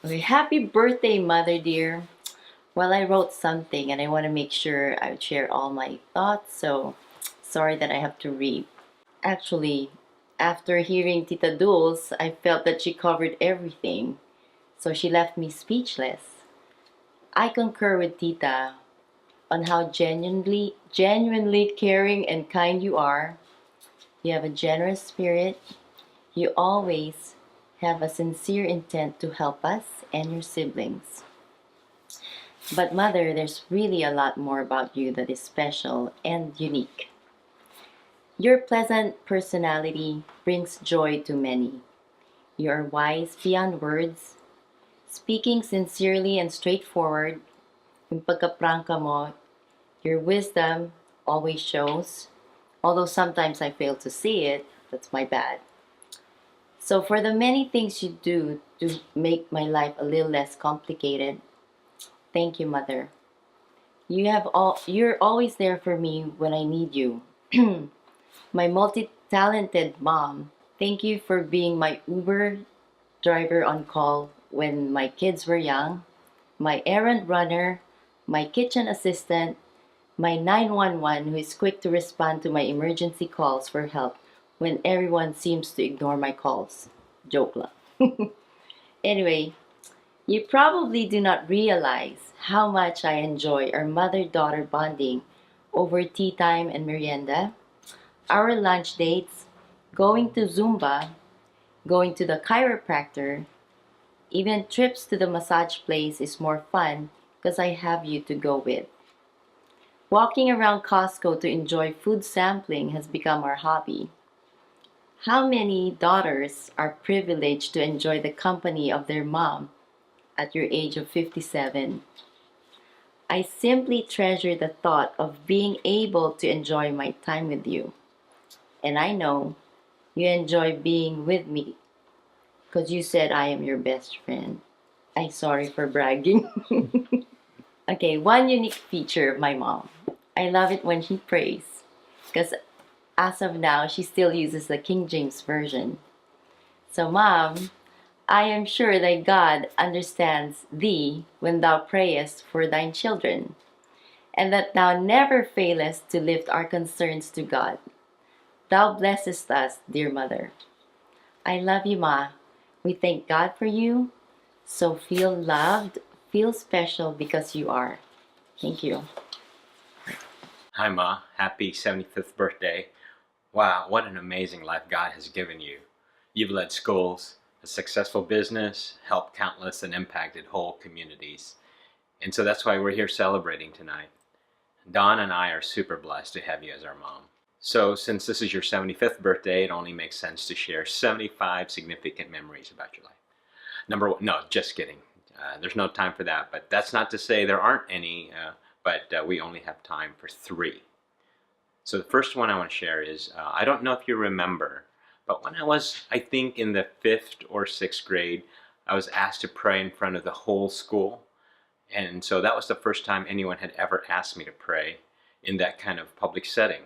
Okay, happy birthday, mother dear. Well, I wrote something and I want to make sure I share all my thoughts, so sorry that I have to read. Actually, after hearing Tita Dulce, I felt that she covered everything, so she left me speechless. I concur with Tita on how genuinely caring and kind you are. You have a generous spirit. You always have a sincere intent to help us and your siblings. But, Mother, there's really a lot more about you that is special and unique. Your pleasant personality brings joy to many. You are wise beyond words, speaking sincerely and straightforward. Yung pagkaprangka mo, your wisdom always shows, although sometimes I fail to see it. That's my bad. So, for the many things you do to make my life a little less complicated, thank you, Mother. You're always there for me when I need you. My multi-talented mom, thank you for being my Uber driver on call when my kids were young, my errand runner, my kitchen assistant, my 911 who is quick to respond to my emergency calls for help when everyone seems to ignore my calls. Joke lang. Anyway, you probably do not realize how much I enjoy our mother-daughter bonding over tea time and merienda, our lunch dates, going to Zumba, going to the chiropractor, even trips to the massage place is more fun because I have you to go with. Walking around Costco to enjoy food sampling has become our hobby. How many daughters are privileged to enjoy the company of their mom at your age of 57? I simply treasure the thought of being able to enjoy my time with you. And I know you enjoy being with me because you said I am your best friend. I'm sorry for bragging. Okay, one unique feature of my mom. I love it when she prays because as of now, she still uses the King James Version. So, Mom, I am sure that God understands thee when thou prayest for thine children, and that thou never failest to lift our concerns to God. Thou blessest us, dear Mother. I love you, Ma. We thank God for you. So feel loved, feel special because you are. Thank you. Hi, Ma. Happy 75th birthday. Wow, what an amazing life God has given you. You've led schools, a successful business, helped countless, and impacted whole communities. And so that's why we're here celebrating tonight. Dawn and I are super blessed to have you as our mom. So, since this is your 75th birthday, it only makes sense to share 75 significant memories about your life. Number one, no, just kidding. There's no time for that, but that's not to say there aren't any, but we only have time for three. So the first one I want to share is I don't know if you remember, but when I was, I think, in the fifth or sixth grade, I was asked to pray in front of the whole school. And so that was the first time anyone had ever asked me to pray in that kind of public setting.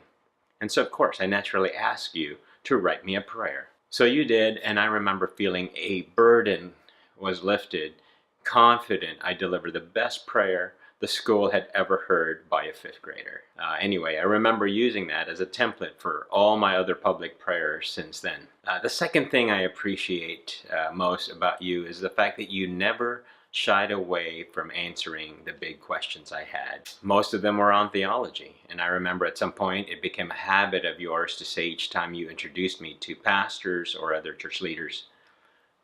And so, of course, I naturally asked you to write me a prayer. So you did, and I remember feeling a burden was lifted, confident I delivered the best prayer the school had ever heard by a fifth grader. Anyway, I remember using that as a template for all my other public prayers since then. The second thing I appreciate most about you is the fact that you never shied away from answering the big questions I had. Most of them were on theology, and I remember at some point it became a habit of yours to say each time you introduced me to pastors or other church leaders,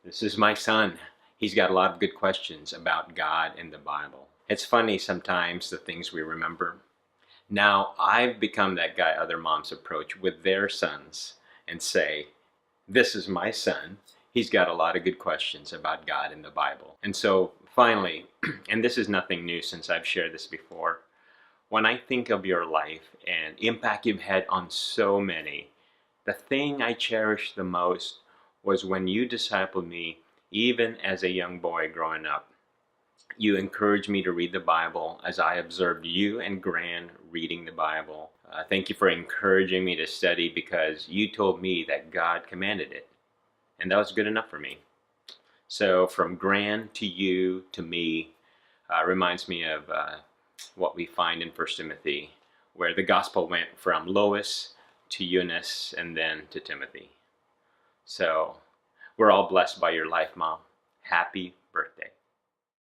"This is my son. He's got a lot of good questions about God and the Bible." It's funny sometimes the things we remember. Now I've become that guy other moms approach with their sons and say, "This is my son. He's got a lot of good questions about God and the Bible." And so finally, and this is nothing new since I've shared this before, when I think of your life and impact you've had on so many, the thing I cherish the most was when you discipled me even as a young boy growing up. You encouraged me to read the Bible as I observed you and Gran reading the Bible. Thank you for encouraging me to study because you told me that God commanded it. And that was good enough for me. So from grand to you to me reminds me of what we find in First Timothy, where the gospel went from Lois to Eunice and then to Timothy. So we're all blessed by your life, Mom. Happy birthday.